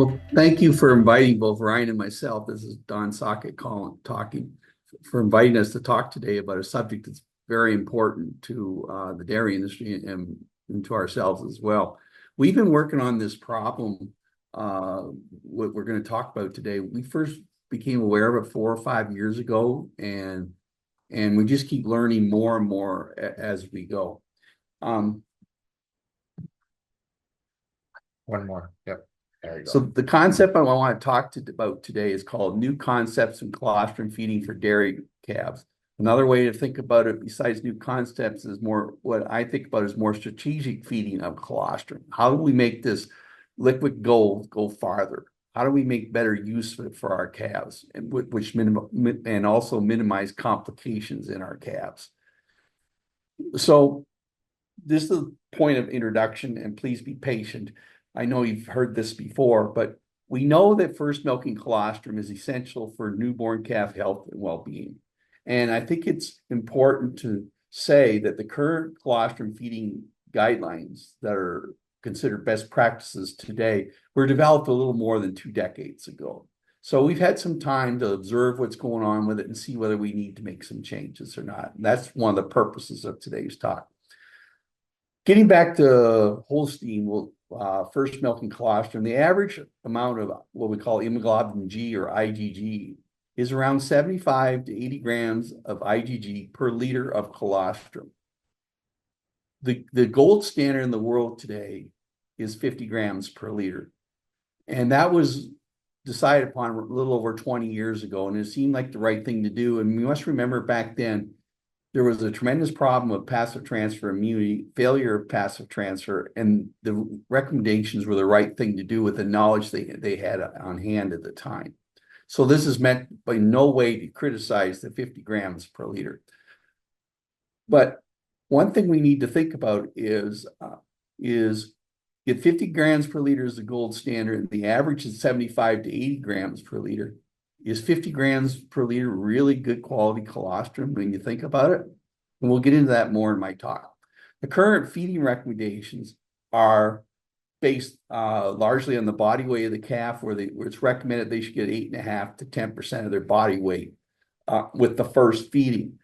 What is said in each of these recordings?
Well, thank you for inviting both Ryan and myself. This is Don Sockett talking for inviting us to talk today about a subject that's very important to the dairy industry and to ourselves as well. We've been working on this problem, what we're going to talk about today. We first became aware of it 4 or 5 years ago, and we just keep learning more and more as we go. One more. Yep. There you go. So the concept I want to talk about today is called New Concepts in Colostrum Feeding for Dairy Calves. Another way to think about it, besides new concepts, is more what I think about is more strategic feeding of colostrum. How do we make this liquid go farther? How do we make better use of it for our calves, and and also minimize complications in our calves? So this is the point of introduction, and please be patient. I know you've heard this before, but we know that first milking colostrum is essential for newborn calf health and well-being. And I think it's important to say that the current colostrum feeding guidelines that are considered best practices today were developed a little more than 2 decades ago. So we've had some time to observe what's going on with it and see whether we need to make some changes or not. And that's one of the purposes of today's talk. Getting back to Holstein, first milking colostrum, the average amount of what we call immunoglobulin G or IgG is around 75 to 80 grams of IgG per liter of colostrum. The gold standard in the world today is 50 grams per liter. And that was decided upon a little over 20 years ago, and it seemed like the right thing to do. And we must remember back then, there was a tremendous problem of passive transfer immunity, failure of passive transfer, and the recommendations were the right thing to do with the knowledge they had on hand at the time. So this is meant by no way to criticize the 50 grams per liter. But one thing we need to think about is if 50 grams per liter is the gold standard, and the average is 75 to 80 grams per liter, is 50 grams per liter really good quality colostrum when you think about it? And we'll get into that more in my talk. The current feeding recommendations are based largely on the body weight of the calf, where it's recommended they should get 8.5 to 10% of their body weight with the first feeding.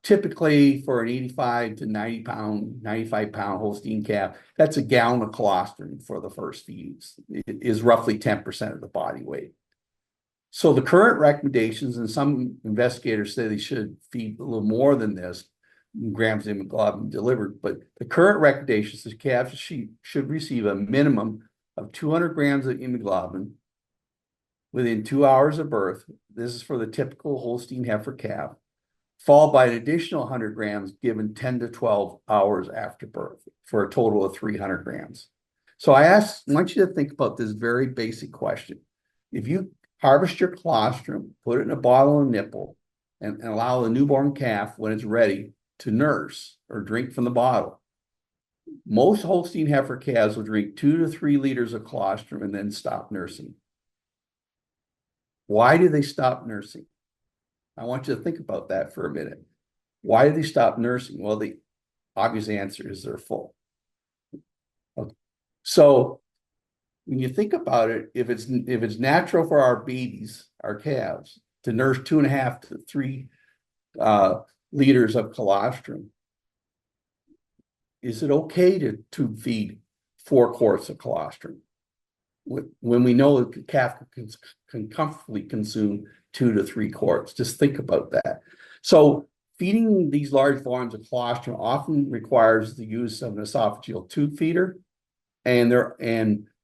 Typically for an 85 to 95 pound Holstein calf, that's a gallon of colostrum for the first feedings. It is roughly 10% of the body weight. So the current recommendations, and some investigators say they should feed a little more than this, grams of immunoglobulin delivered, but the current recommendations is calves should receive a minimum of 200 grams of immunoglobulin within 2 hours of birth. This is for the typical Holstein heifer calf, followed by an additional 100 grams given 10 to 12 hours after birth, for a total of 300 grams. So I want you to think about this very basic question. If you harvest your colostrum, put it in a bottle and nipple, and allow the newborn calf, when it's ready, to nurse or drink from the bottle, most Holstein heifer calves will drink 2 to 3 liters of colostrum and then stop nursing. Why do they stop nursing? I want you to think about that for a minute. Why do they stop nursing? Well, the obvious answer is they're full. Okay. So when you think about it, if it's natural for our babies, our calves, to nurse 2.5 to 3 liters of colostrum, is it okay to feed 4 quarts of colostrum when we know that the calf can comfortably consume 2 to 3 quarts? Just think about that. So feeding these large volumes of colostrum often requires the use of an esophageal tube feeder, and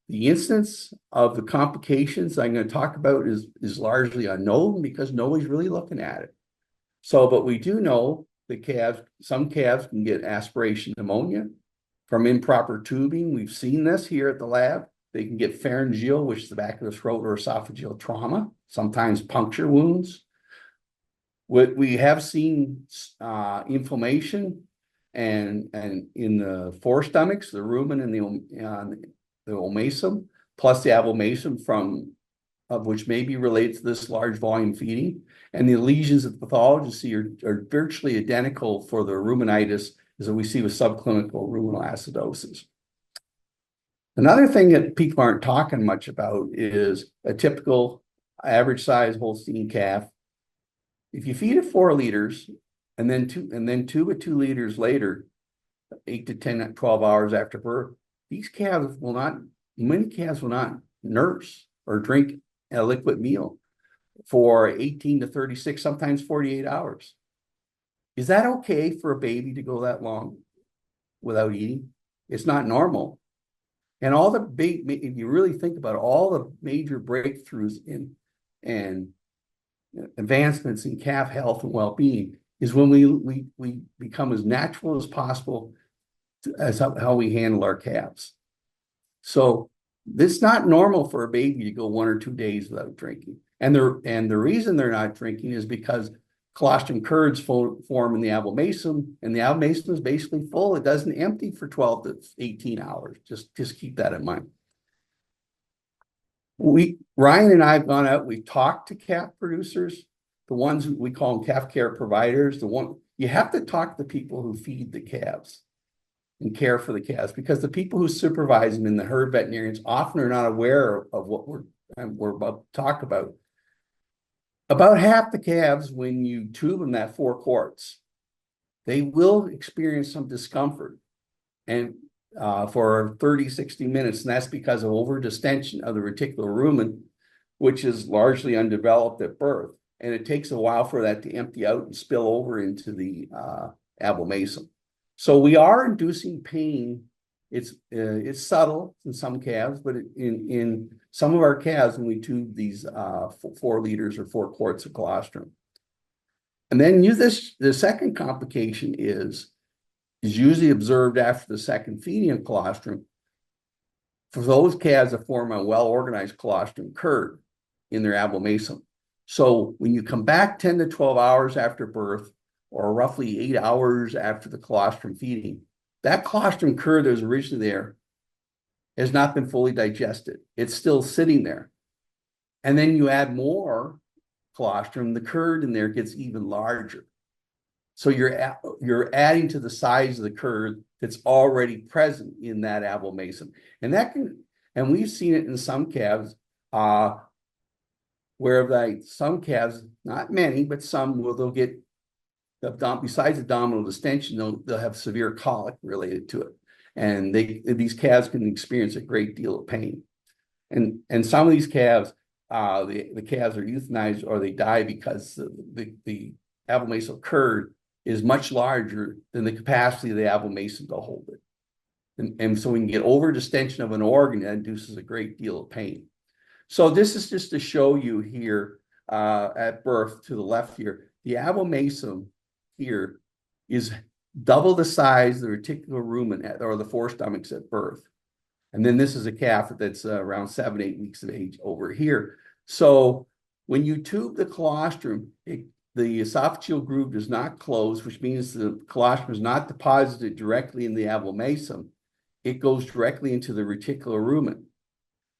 the instance of the complications I'm going to talk about is largely unknown because nobody's really looking at it. So, but we do know that some calves can get aspiration pneumonia from improper tubing. We've seen this here at the lab. They can get pharyngeal, which is the back of the throat, or esophageal trauma, sometimes puncture wounds. We have seen inflammation and in the forestomachs, the rumen and the omasum, plus the abomasum of which may be related to this large volume feeding. And the lesions that the pathologists see are virtually identical for the rumenitis as we see with subclinical ruminal acidosis. Another thing that people aren't talking much about is a typical average size Holstein calf. If you feed it 4 liters and then tube it 2 liters later, 8 to 10, 12 hours after birth, many calves will not nurse or drink a liquid meal for 18 to 36, sometimes 48 hours. Is that okay for a baby to go that long without eating? It's not normal. And if you really think about it, all the major breakthroughs and advancements in calf health and well-being is when we become as natural as possible as how we handle our calves. So it's not normal for a baby to go 1 or 2 days without drinking. And the reason they're not drinking is because colostrum curds form in the abomasum, and the abomasum is basically full. It doesn't empty for 12 to 18 hours. Just keep that in mind. Ryan and I have gone out, we've talked to calf producers, the ones we call them calf care providers. You have to talk to the people who feed the calves and care for the calves, because the people who supervise them in the herd veterinarians often are not aware of what we're about to talk about. About half the calves, when you tube them that 4 quarts, they will experience some discomfort and for 30, 60 minutes, and that's because of overdistension of the reticular rumen, which is largely undeveloped at birth. And it takes a while for that to empty out and spill over into the abomasum. So we are inducing pain. It's subtle in some calves, but in some of our calves, when we tube these 4 liters or 4 quarts of colostrum. And then the second complication is usually observed after the second feeding of colostrum for those calves that form a well-organized colostrum curd in their abomasum. So when you come back 10 to 12 hours after birth, or roughly 8 hours after the colostrum feeding, that colostrum curd that was originally there has not been fully digested. It's still sitting there. And then you add more colostrum, the curd in there gets even larger. So you're adding to the size of the curd that's already present in that abomasum. And we've seen it in some calves, where some calves, not many, but some they'll get besides abdominal distension, they'll have severe colic related to it. And these calves can experience a great deal of pain. And some of these calves, the calves are euthanized or they die because the abomasal curd is much larger than the capacity of the abomasum to hold it. And so we can get over distension of an organ that induces a great deal of pain. So this is just to show you here at birth to the left here, the abomasum here is double the size of the reticular rumen or the forestomachs at birth. And then this is a calf that's around 7, 8 weeks of age over here. So when you tube the colostrum, the esophageal groove does not close, which means the colostrum is not deposited directly in the abomasum. It goes directly into the reticular rumen.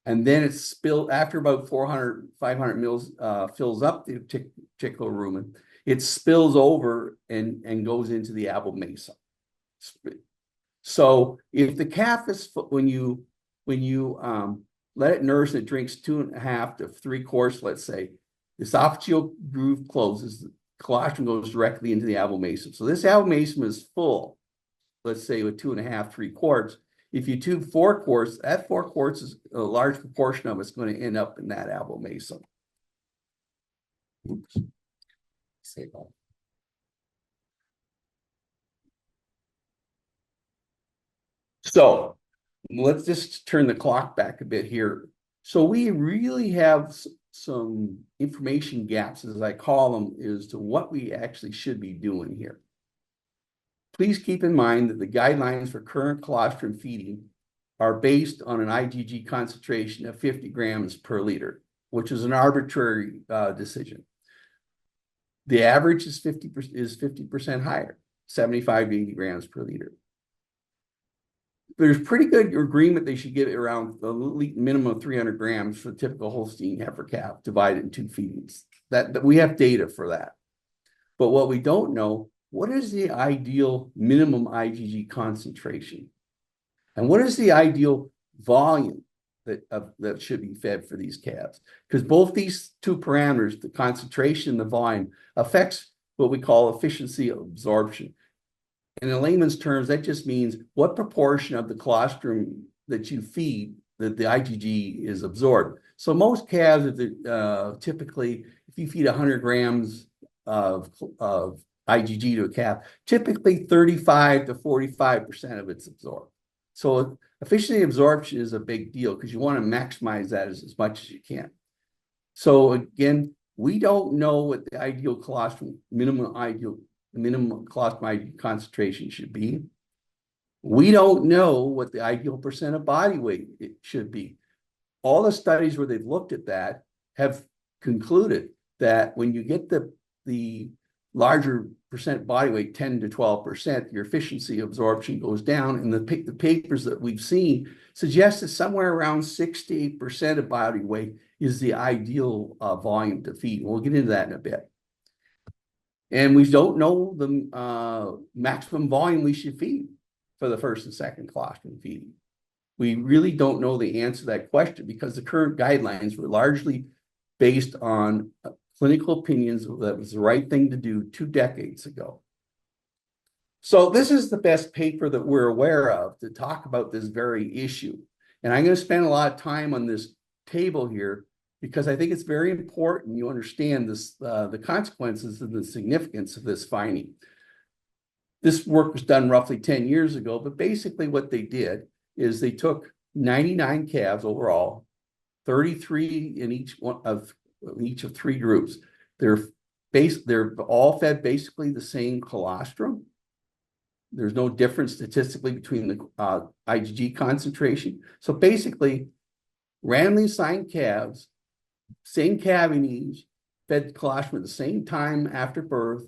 And then it's spilled after about 400, 500 mils fills up the reticular rumen. It spills over and goes into the abomasum. So if the calf is, when you let it nurse and it drinks 2.5 to 3 quarts, let's say, the esophageal groove closes, the colostrum goes directly into the abomasum. So this abomasum is full, let's say with 2.5, 3 quarts. If you tube 4 quarts, that 4 quarts is a large proportion of it's going to end up in that abomasum. Oops. Save all. So let's just turn the clock back a bit here. So we really have some information gaps, as I call them, as to what we actually should be doing here. Please keep in mind that the guidelines for current colostrum feeding are based on an IgG concentration of 50 grams per liter, which is an arbitrary decision. The average is 50% higher, 75 to 80 grams per liter. There's pretty good agreement they should get around a minimum of 300 grams for the typical Holstein heifer calf divided in 2 feedings. That we have data for that. But what we don't know, what is the ideal minimum IgG concentration? And what is the ideal volume that should be fed for these calves. Because both these two parameters, the concentration and the volume, affects what we call efficiency of absorption. And in layman's terms, that just means what proportion of the colostrum that you feed that the IgG is absorbed. So most calves, typically, if you feed 100 grams of IgG to a calf, typically 35 to 45% of it's absorbed. So efficiency absorption is a big deal because you want to maximize that as much as you can. So again, we don't know what the ideal colostrum, minimum colostrum IgG concentration should be. We don't know what the ideal percent of body weight it should be. All the studies where they've looked at that have concluded that when you get the larger percent body weight, 10 to 12%, your efficiency absorption goes down. And the papers that we've seen suggest that somewhere around 6 to 8% of body weight is the ideal volume to feed. We'll get into that in a bit. And we don't know the maximum volume we should feed for the first and second colostrum feeding. We really don't know the answer to that question because the current guidelines were largely based on clinical opinions that was the right thing to do 2 decades ago. So this is the best paper that we're aware of to talk about this very issue. And I'm going to spend a lot of time on this table here because I think it's very important you understand this, the consequences and the significance of this finding. This work was done roughly 10 years ago, but basically what they did is they took 99 calves overall, 33 in each of 3 groups. They're all fed basically the same colostrum. There's no difference statistically between the IgG concentration. So basically, randomly assigned calves, same calving age, fed colostrum at the same time after birth,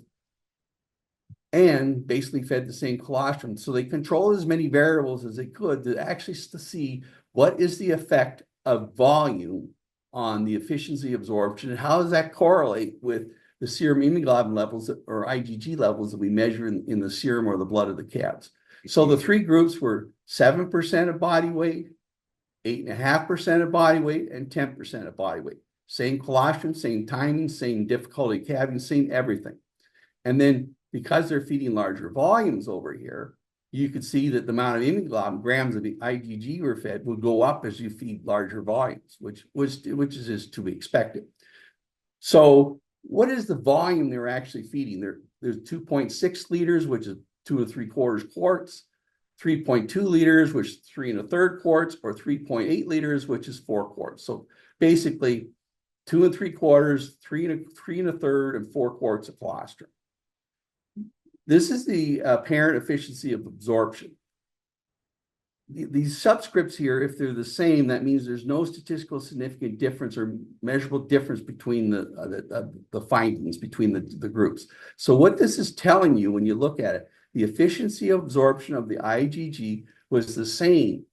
and basically fed the same colostrum. So they controlled as many variables as they could to actually see what is the effect of volume on the efficiency absorption, and how does that correlate with the serum immunoglobulin levels or IgG levels that we measure in the serum or the blood of the calves. So the 3 groups were 7% of body weight, 8.5% of body weight, and 10% of body weight. Same colostrum, same timing, same difficulty calving, same everything. And then because they're feeding larger volumes over here, you could see that the amount of immunoglobulin, grams of the IgG were fed, would go up as you feed larger volumes, which is just to be expected. So what is the volume they're actually feeding? There's 2.6 liters, which is 2 3/4 quarts, 3.2 liters, which is 3 1/3 quarts, or 3.8 liters, which is 4 quarts. So basically 2 3/4, 3 1/3, and 4 quarts of colostrum. This is the apparent efficiency of absorption. These subscripts here, if they're the same, that means there's no statistical significant difference or measurable difference between the findings between the groups. So what this is telling you when you look at it, the efficiency of absorption of the IgG was the same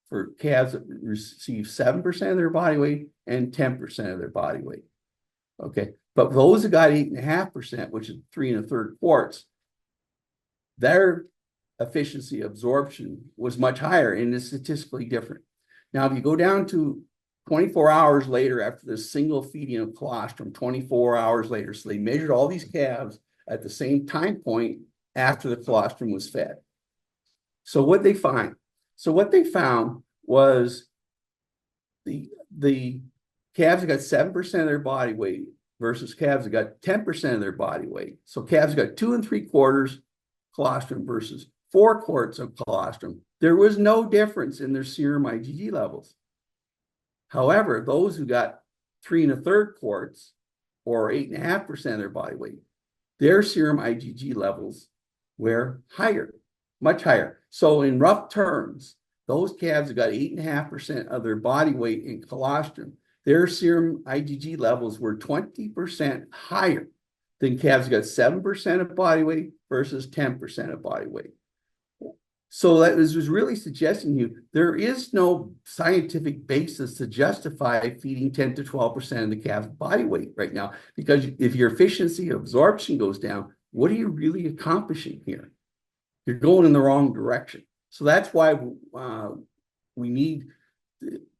for calves that receive 7% of their body weight and 10% of their body weight. Okay, but those that got 8.5%, which is 3 1/3 quarts, their efficiency absorption was much higher and is statistically different. Now, if you go down to 24 hours later after this single feeding of colostrum, 24 hours later, so they measured all these calves at the same time point after the colostrum was fed. So what they find? So what they found was the calves that got 7% of their body weight versus calves that got 10% of their body weight. So calves got 2 3/4 colostrum versus 4 quarts of colostrum. There was no difference in their serum IgG levels. However, those who got 3 1/3 quarts or 8.5% of their body weight, their serum IgG levels were higher, much higher. So in rough terms, those calves that got 8.5% of their body weight in colostrum, their serum IgG levels were 20% higher than calves that got 7% of body weight versus 10% of body weight. So that was really suggesting to you there is no scientific basis to justify feeding 10 to 12% of the calf's body weight right now, because if your efficiency of absorption goes down, what are you really accomplishing here? You're going in the wrong direction. So that's why we need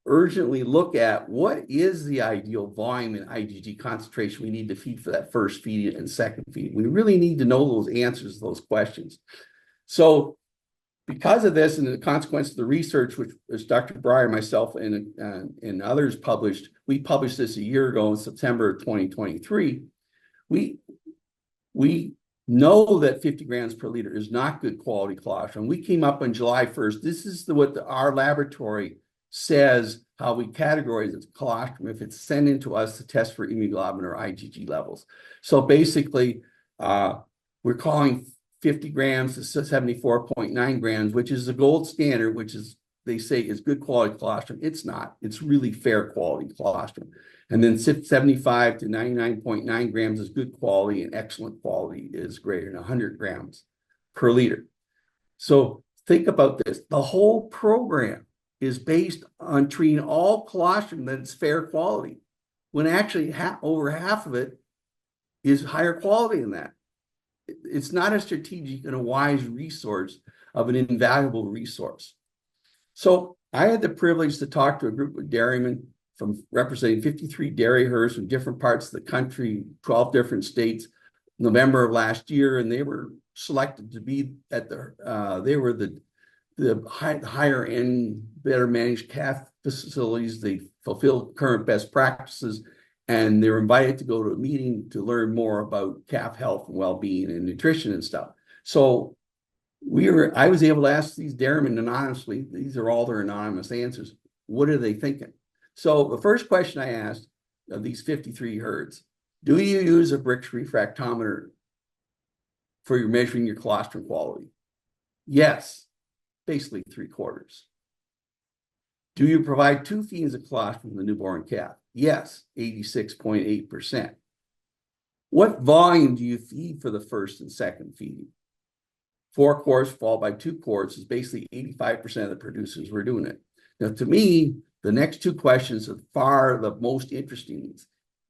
urgently look at what is the ideal volume and IgG concentration we need to feed for that first feed and second feed. We really need to know those answers to those questions. So because of this and the consequence of the research, which is Dr. Breyer, myself, and others published, we published this a year ago in September of 2023. We know that 50 grams per liter is not good quality colostrum. We came up on July 1st. This is what our laboratory says how we categorize its colostrum if it's sent into us to test for immunoglobulin or IgG levels. So basically, we're calling 50 grams to 74.9 grams, which is the gold standard, which is, they say, is good quality colostrum. It's not. It's really fair quality colostrum. And then 75 to 99.9 grams is good quality, and excellent quality is greater than 100 grams per liter. So think about this. The whole program is based on treating all colostrum that's fair quality, when actually over half of it is higher quality than that. It's not a strategic and a wise resource of an invaluable resource. So I had the privilege to talk to a group of dairymen from representing 53 dairy herds from different parts of the country, 12 different states, November of last year, and they were selected to be at they were the higher end, better managed calf facilities. They fulfilled current best practices, and they were invited to go to a meeting to learn more about calf health and well-being and nutrition and stuff. So I was able to ask these dairymen anonymously. These are all their anonymous answers. What are they thinking? So the first question I asked of these 53 herds, do you use a Brix refractometer for your measuring your colostrum quality? Yes, basically 3/4. Do you provide 2 feeds of colostrum to the newborn calf? Yes, 86.8%. What volume do you feed for the first and second feeding? 4 quarts followed by 2 quarts is basically 85% of the producers were doing it. Now, to me, the next 2 questions are far the most interesting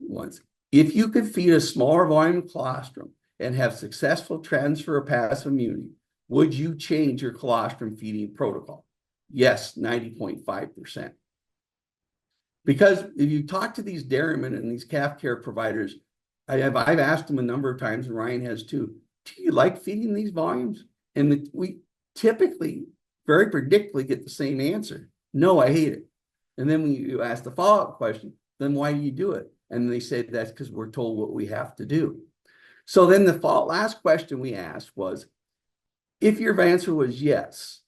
ones. If you could feed a smaller volume of colostrum and have successful transfer of passive immunity, would you change your colostrum feeding protocol? Yes, 90.5%. Because if you talk to these dairymen and these calf care providers, I've asked them a number of times, and Ryan has too, do you like feeding these volumes? And we typically, very predictably, get the same answer. No, I hate it. And then when you ask the follow-up question, then why do you do it? And they say that's because we're told what we have to do. So then the last question we asked was, if your answer was yes,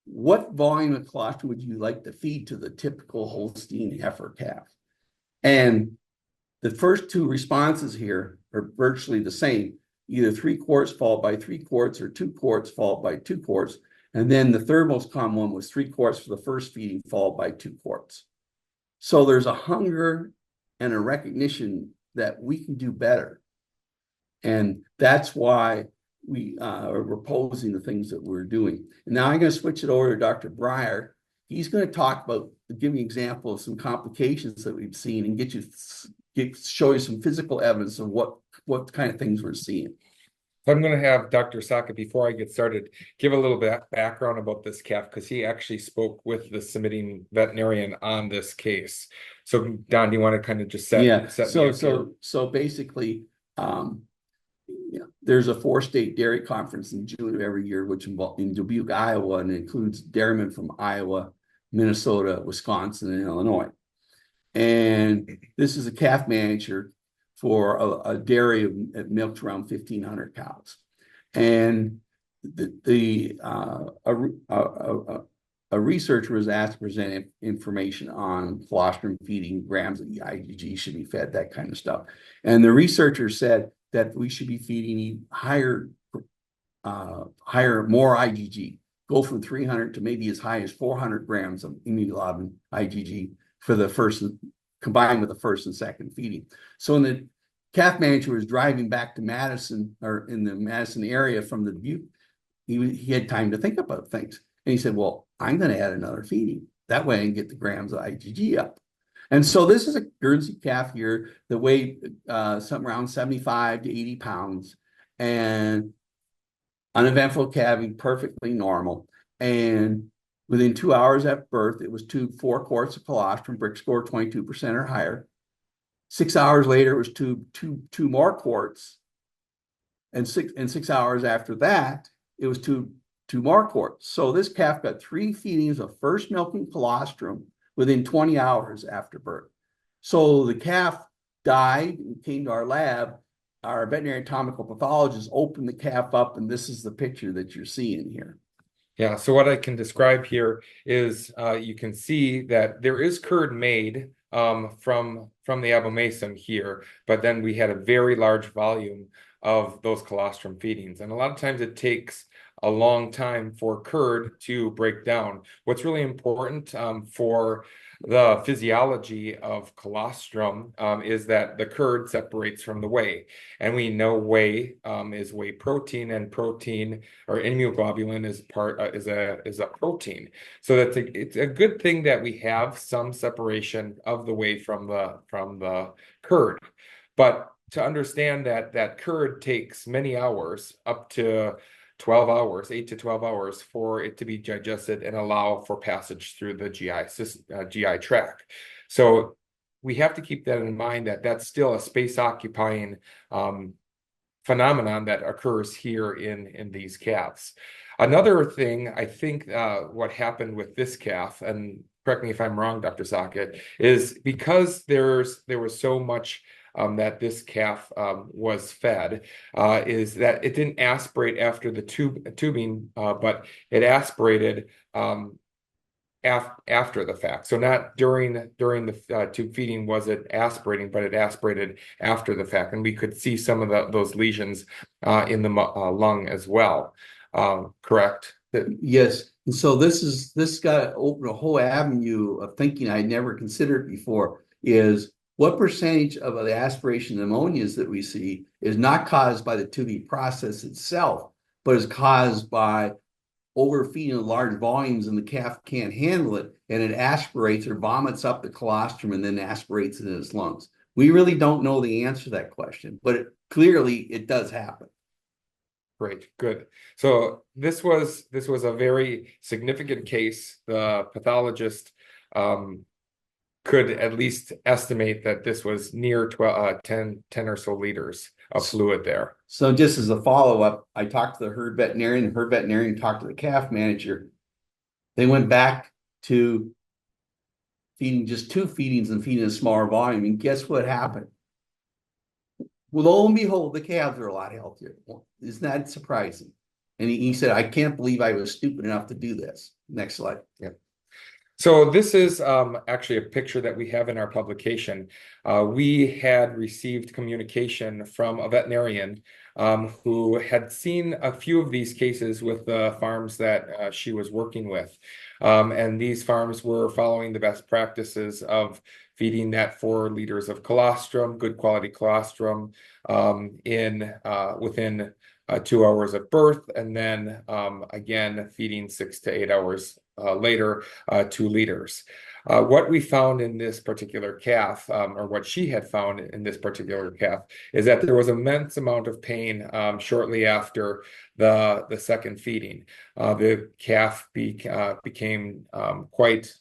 what volume of colostrum would you like to feed to the typical Holstein heifer calf? And the first 2 responses here are virtually the same, either 3 quarts followed by 3 quarts or 2 quarts followed by 2 quarts. And then the third most common one was 3 quarts for the first feeding followed by 2 quarts. So there's a hunger and a recognition that we can do better. And that's why we are proposing the things that we're doing. And now I'm going to switch it over to Dr. Breyer. He's going to talk about, give me an example of some complications that we've seen and show you some physical evidence of what kind of things we're seeing. So I'm going to have Dr. Sockett, before I get started, give a little bit background about this calf, because he actually spoke with the submitting veterinarian on this case. So Don, do you want to kind of just set So basically, there's a 4-state dairy conference in June of every year, which involves in Dubuque, Iowa, and includes dairymen from Iowa, Minnesota, Wisconsin, and Illinois. And this is a calf manager for a dairy that milks around 1,500 cows. And a researcher was asked to present information on colostrum feeding, grams of IgG should be fed, that kind of stuff. And the researcher said that we should be feeding more IgG, go from 300 to maybe as high as 400 grams of immunoglobulin IgG for the first, combined with the first and second feeding. So when the calf manager was driving back to Madison, or in the Madison area from the Dubuque, he had time to think about things. And he said, well, I'm going to add another feeding. That way I can get the grams of IgG up. And so this is a Guernsey calf here that weighed something around 75 to 80 pounds, and uneventful calving, perfectly normal. And Within 2 hours after birth, it was 4 quarts of colostrum, Brick score 22% or higher. 6 hours later, it was two more quarts. And 6 hours after that, it was two more quarts. So this calf got 3 feedings of first milking colostrum within 20 hours after birth. So the calf died and came to our lab. Our veterinary anatomical pathologist opened the calf up, and this is the picture that you're seeing here. Yeah, so what I can describe here is you can see that there is curd made from the abomasum here, but then we had a very large volume of those colostrum feedings. And a lot of times it takes a long time for curd to break down. What's really important for the physiology of colostrum is that the curd separates from the whey. And we know whey is whey protein, and protein or immunoglobulin is a protein. So it's a good thing that we have some separation of the whey from the curd. But to understand that curd takes many hours, up to 12 hours, 8 to 12 hours, for it to be digested and allow for passage through the GI tract. So we have to keep that in mind, that that's still a space-occupying phenomenon that occurs here in these calves. Another thing, I think what happened with this calf, and correct me if I'm wrong, Dr. Sockett, is because there was so much that this calf was fed, is that it didn't aspirate after the tubing, but it aspirated after the fact. So not during the tube feeding was it aspirating, but it aspirated after the fact, and we could see some of those lesions in the lung as well. Correct? Yes. And so this got opened a whole avenue of thinking I'd never considered before, is what percentage of the aspiration pneumonias that we see is not caused by the tubing process itself, but is caused by overfeeding in large volumes, and the calf can't handle it, and it aspirates or vomits up the colostrum and then aspirates it in its lungs. We really don't know the answer to that question, but clearly it does happen. Great, good. So this was a very significant case. The pathologist could at least estimate that this was near 10 or so liters of fluid there. So just as a follow-up, I talked to the herd veterinarian. The herd veterinarian talked to the calf manager. They went back to feeding just 2 feedings and feeding a smaller volume. And guess what happened? Well, lo and behold, the calves are a lot healthier. Well, isn't that surprising? And he said, I can't believe I was stupid enough to do this. Next slide. Yeah. So this is actually a picture that we have in our publication. We had received communication from a veterinarian who had seen a few of these cases with the farms that she was working with. And these farms were following the best practices of feeding that 4 liters of colostrum, good quality colostrum, within 2 hours of birth, and then again feeding 6 to 8 hours later, 2 liters. What we found in this particular calf, or what she had found in this particular calf, is that there was immense amount of pain shortly after the second feeding. The calf became quite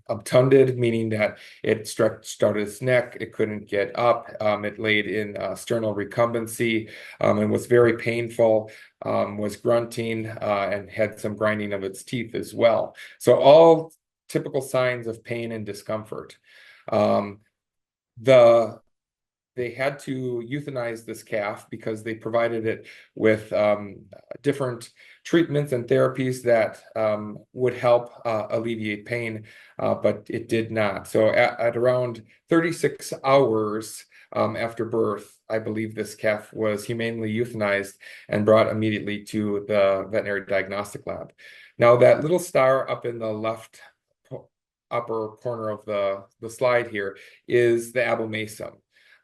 obtunded, meaning that it stretched out its neck, it couldn't get up, it laid in sternal recumbency, and was very painful, was grunting, and had some grinding of its teeth as well. So all typical signs of pain and discomfort. They had to euthanize this calf because they provided it with different treatments and therapies that would help alleviate pain, but it did not. So at around 36 hours after birth, I believe this calf was humanely euthanized and brought immediately to the veterinary diagnostic lab. Now that little star up in the left upper corner of the slide here is the abomasum.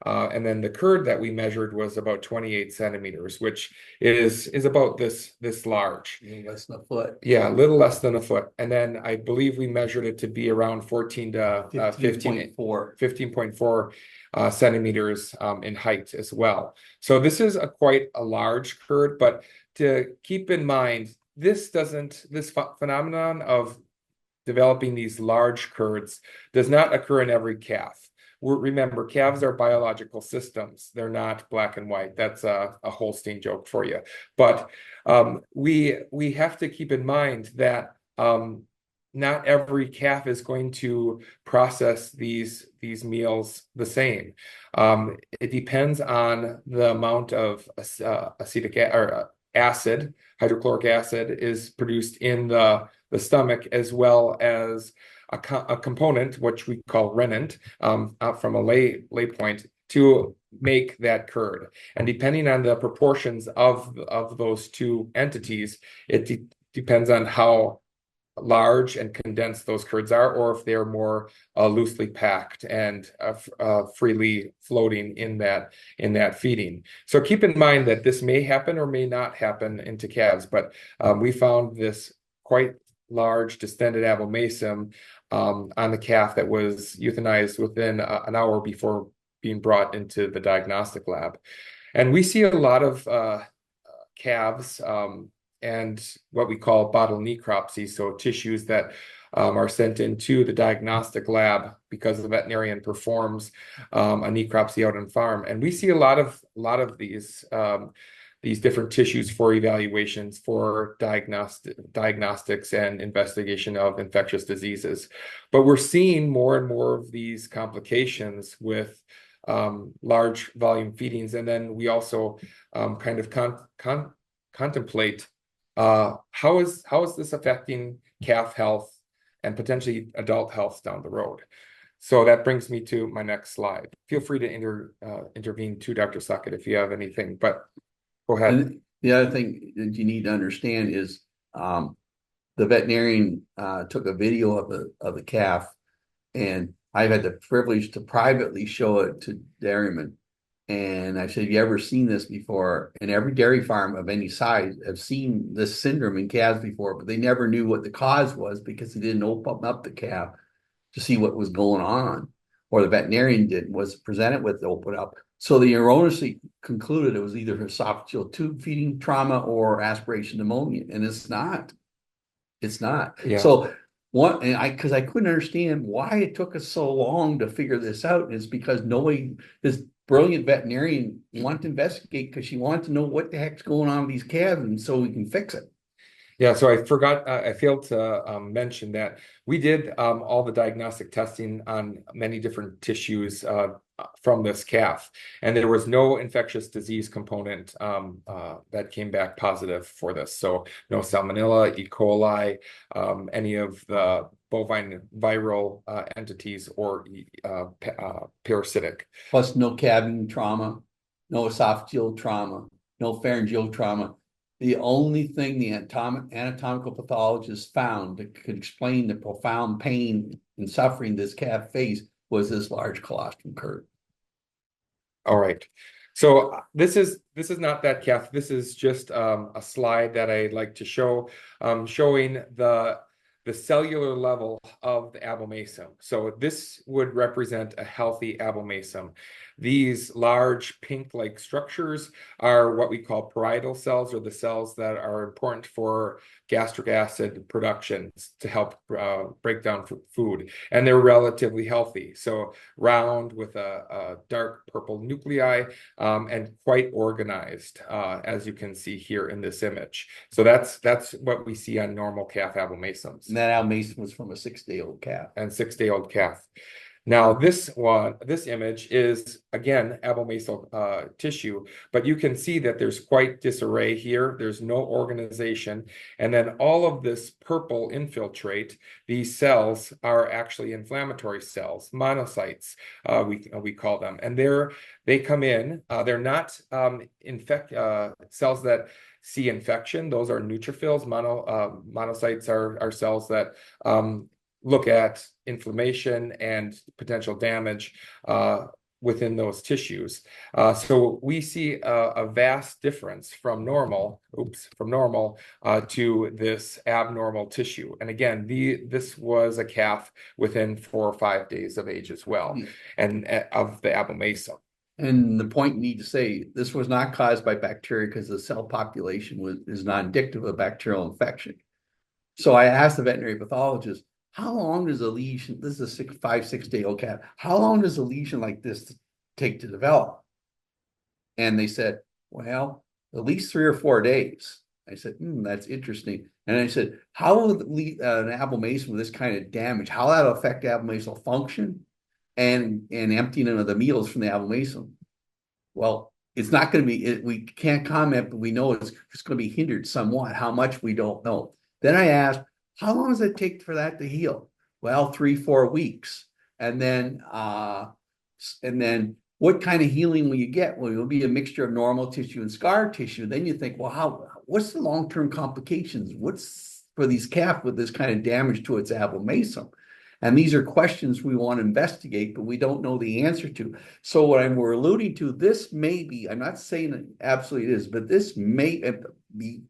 And then the curd that we measured was about 28 centimeters, which is about this large. Less than a foot. Yeah, a little less than a foot. And then I believe we measured it to be around 14 to 15.4 centimeters in height as well. So this is quite a large curd, but to keep in mind, this phenomenon of developing these large curds does not occur in every calf. Remember, calves are biological systems. They're not black and white. That's a Holstein joke for you. But we have to keep in mind that not every calf is going to process these meals the same. It depends on the amount of acetic or acid, hydrochloric acid, is produced in the stomach, as well as a component which we call rennet, from a lay point, to make that curd. And depending on the proportions of those two entities, it depends on how large and condensed those curds are, or if they're more loosely packed and freely floating in that feeding. So keep in mind that this may happen or may not happen into calves, but we found this quite large distended abomasum on the calf that was euthanized within an hour before being brought into the diagnostic lab. And we see a lot of calves and what we call bottle necropsy, so tissues that are sent into the diagnostic lab because the veterinarian performs a necropsy out on farm. And we see a lot of these different tissues for evaluations for diagnostics and investigation of infectious diseases. But we're seeing more and more of these complications with large volume feedings. And then we also kind of contemplate how is this affecting calf health and potentially adult health down the road. So that brings me to my next slide. Feel free to intervene too, Dr. Sockett, if you have anything, but go ahead. And the other thing that you need to understand is the veterinarian took a video of the calf, and I've had the privilege to privately show it to dairymen. And I said, "Have you ever seen this before?" And every dairy farm of any size have seen this syndrome in calves before, but they never knew what the cause was because they didn't open up the calf to see what was going on, or the veterinarian was presented with to open up. So they erroneously concluded it was either esophageal tube feeding trauma or aspiration pneumonia, and it's not. It's not. Yeah. So because I couldn't understand why it took us so long to figure this out, and it's because this brilliant veterinarian wanted to investigate because she wanted to know what the heck's going on with these calves, and so we can fix it. Yeah, so I failed to mention that we did all the diagnostic testing on many different tissues from this calf, and there was no infectious disease component that came back positive for this. So no Salmonella, E. coli, any of the bovine viral entities, or parasitic. Plus no calving trauma, no esophageal trauma, no pharyngeal trauma. The only thing the anatomical pathologist found that could explain the profound pain and suffering this calf faced was this large colostrum curd. All right. So this is not that calf. This is just a slide that I like to show, showing the cellular level of the abomasum. So this would represent a healthy abomasum. These large pink-like structures are what we call parietal cells, or the cells that are important for gastric acid production to help break down food. And they're relatively healthy. So round with a dark purple nuclei and quite organized, as you can see here in this image. So that's what we see on normal calf abomasums. And that abomasum was from a 6-day-old calf. And 6-day-old calf. Now, this image is, again, abomasal tissue, but you can see that there's quite disarray here. There's no organization. And then all of this purple infiltrate, these cells are actually inflammatory cells, monocytes, we call them. And they come in, they're not cells that see infection. Those are neutrophils. Monocytes are cells that look at inflammation and potential damage within those tissues. So we see a vast difference from normal to this abnormal tissue. And again, this was a calf within 4 or 5 days of age as well, and of the abomasum. And the point you need to say, this was not caused by bacteria because the cell population is not indicative of bacterial infection. So I asked the veterinary pathologist, how long does a lesion, this is a 5, 6 day old calf, how long does a lesion like this take to develop? And they said, well, at least 3 or 4 days. I said, that's interesting. And I said, how will an abomasum with this kind of damage, how that'll affect abomasal function and emptying of the meals from the abomasum? Well, it's not going to be, we can't comment, but we know it's going to be hindered somewhat. How much, we don't know. Then I asked, how long does it take for that to heal? Well, 3, 4 weeks. And then what kind of healing will you get? Well, it'll be a mixture of normal tissue and scar tissue. Then you think, well, what's the long-term complications? What's for these calf with this kind of damage to its abomasum? And these are questions we want to investigate, but we don't know the answer to. So what we're alluding to, this may be, I'm not saying it absolutely is, but this may be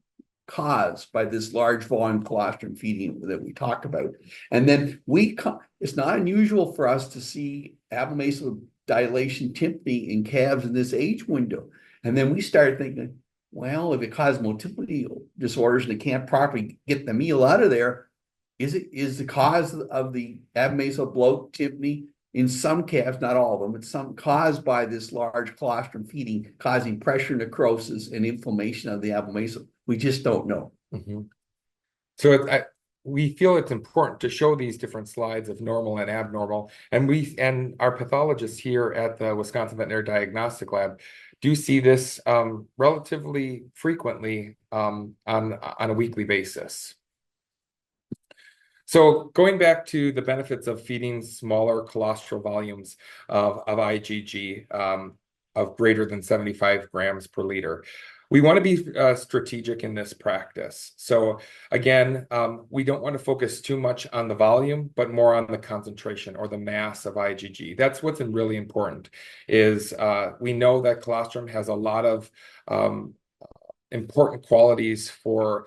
caused by this large volume colostrum feeding that we talk about. And then it's not unusual for us to see abomasal dilation tympany in calves in this age window. And then we started thinking, well, if it causes motility disorders and it can't properly get the meal out of there, is the cause of the abomasal bloat tympany in some calves, not all of them, but some, caused by this large colostrum feeding, causing pressure, necrosis, and inflammation of the abomasum? We just don't know. So we feel it's important to show these different slides of normal and abnormal, and our pathologists here at the Wisconsin Veterinary Diagnostic Lab do see this relatively frequently on a weekly basis. So going back to the benefits of feeding smaller colostral volumes of IgG of greater than 75 grams per liter, we want to be strategic in this practice. So again, we don't want to focus too much on the volume, but more on the concentration or the mass of IgG. That's what's really important, is we know that colostrum has a lot of important qualities for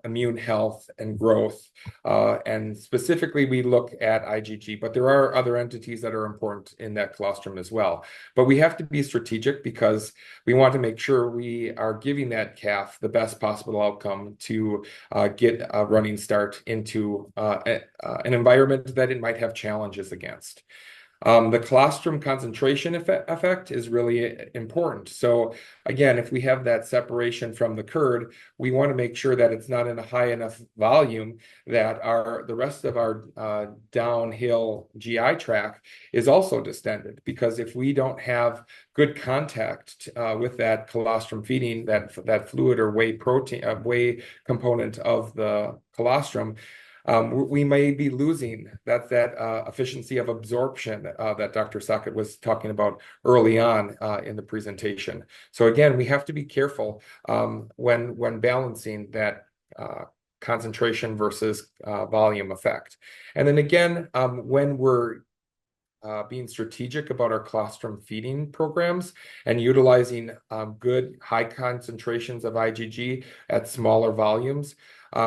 immune health and growth. And specifically, we look at IgG, but there are other entities that are important in that colostrum as well. But we have to be strategic because we want to make sure we are giving that calf the best possible outcome to get a running start into an environment that it might have challenges against. The colostrum concentration effect is really important. So again, if we have that separation from the curd, we want to make sure that it's not in a high enough volume that the rest of our downhill GI tract is also distended. Because if we don't have good contact with that colostrum feeding, that fluid or whey protein, whey component of the colostrum, we may be losing that efficiency of absorption that Dr. Sockett was talking about early on in the presentation. So again, we have to be careful when balancing that concentration versus volume effect. And then again, when we're being strategic about our colostrum feeding programs and utilizing good high concentrations of IgG at smaller volumes,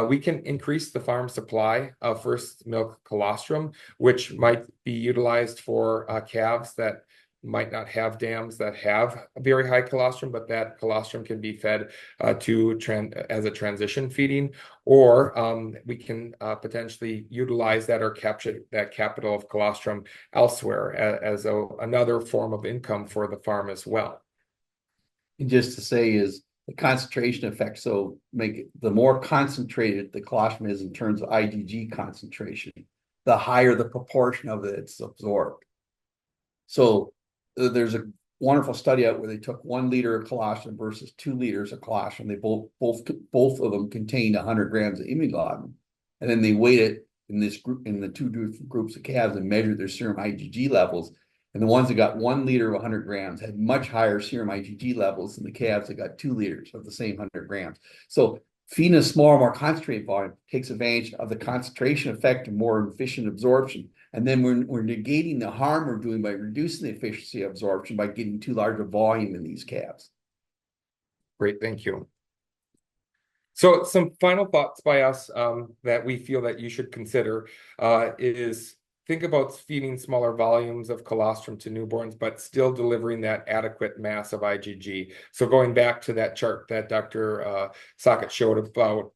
we can increase the farm supply of first milk colostrum, which might be utilized for calves that might not have dams that have very high colostrum, but that colostrum can be fed as a transition feeding, or we can potentially utilize that or capture that capital of colostrum elsewhere as another form of income for the farm as well. And just to say is the concentration effect. So the more concentrated the colostrum is in terms of IgG concentration, the higher the proportion of it that's absorbed. So there's a wonderful study out where they took 1 liter of colostrum versus 2 liters of colostrum. They both of them contained 100 grams of immunoglobulin, and then they weighed it in the 2 different groups of calves and measured their serum IgG levels. And the ones that got 1 liter of 100 grams had much higher serum IgG levels than the calves that got 2 liters of the same 100 grams. So feeding a smaller, more concentrated volume takes advantage of the concentration effect and more efficient absorption. And then we're negating the harm we're doing by reducing the efficiency of absorption by getting too large a volume in these calves. Great, thank you. So some final thoughts by us that we feel that you should consider is think about feeding smaller volumes of colostrum to newborns, but still delivering that adequate mass of IgG. So going back to that chart that Dr. Sockett showed about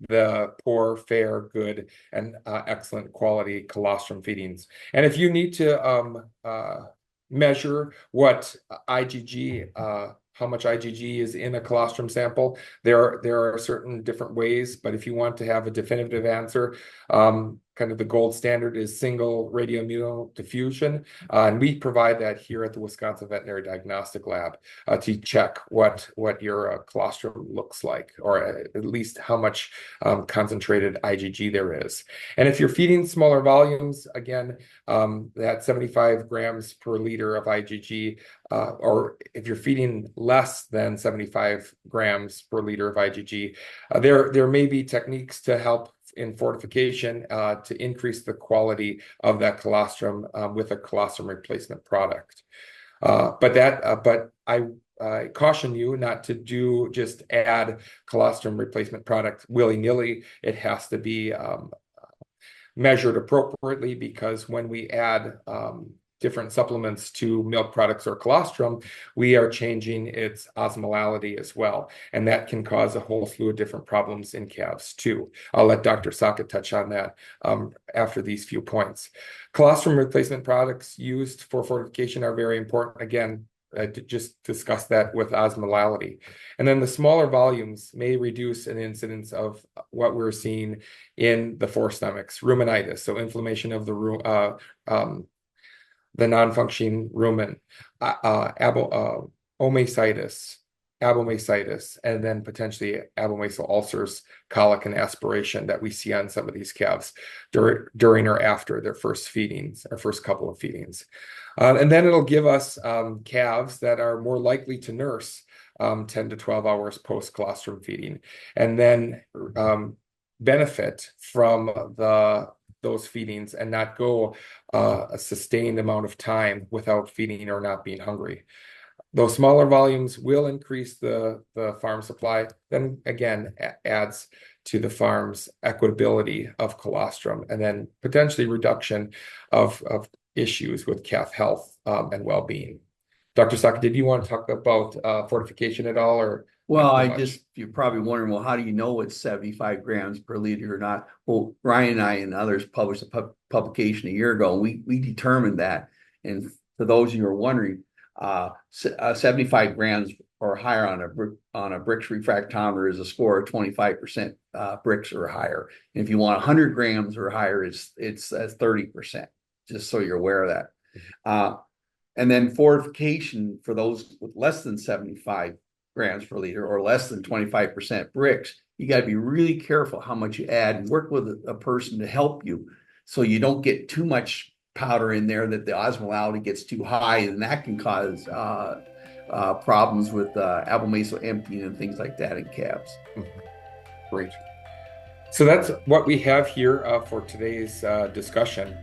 the poor, fair, good, and excellent quality colostrum feedings. And if you need to measure what IgG, how much IgG is in a colostrum sample, there are certain different ways, but if you want to have a definitive answer, kind of the gold standard is single radioimmunodiffusion, and we provide that here at the Wisconsin Veterinary Diagnostic Lab to check what your colostrum looks like, or at least how much concentrated IgG there is. And if you're feeding smaller volumes, again, that 75 grams per liter of IgG, or if you're feeding less than 75 grams per liter of IgG, there may be techniques to help in fortification to increase the quality of that colostrum with a colostrum replacement product. But I caution you not to just add colostrum replacement product willy-nilly. It has to be measured appropriately, because when we add different supplements to milk products or colostrum, we are changing its osmolality as well. And that can cause a whole slew of different problems in calves too. I'll let Dr. Sockett touch on that after these few points. Colostrum replacement products used for fortification are very important. Again, to just discuss that with osmolality. And then the smaller volumes may reduce an incidence of what we're seeing in the forestomachs, ruminitis, so inflammation of the non-functioning rumen, omasitis, abomasitis, and then potentially abomasal ulcers, colic, and aspiration that we see on some of these calves during or after their first feedings, or first couple of feedings. And then it'll give us calves that are more likely to nurse 10 to 12 hours post-colostrum feeding, and then benefit from those feedings and not go a sustained amount of time without feeding or not being hungry. Those smaller volumes will increase the farm supply, then again adds to the farm's equitability of colostrum, and then potentially reduction of issues with calf health and well-being. Dr. Sockett, did you want to talk about fortification at all, or? Well, you're probably wondering, well, how do you know it's 75 grams per liter or not? Well, Ryan and I and others published a publication a year ago, and we determined that. And for those of you who are wondering, 75 grams or higher on a Brix refractometer is a score of 25% Brix or higher. And if you want 100 grams or higher, it's 30%, just so you're aware of that. And then fortification for those with less than 75 grams per liter or less than 25% Brix, you got to be really careful how much you add and work with a person to help you, so you don't get too much powder in there that the osmolality gets too high, and that can cause problems with abomasal emptying and things like that in calves. Great. So that's what we have here for today's discussion.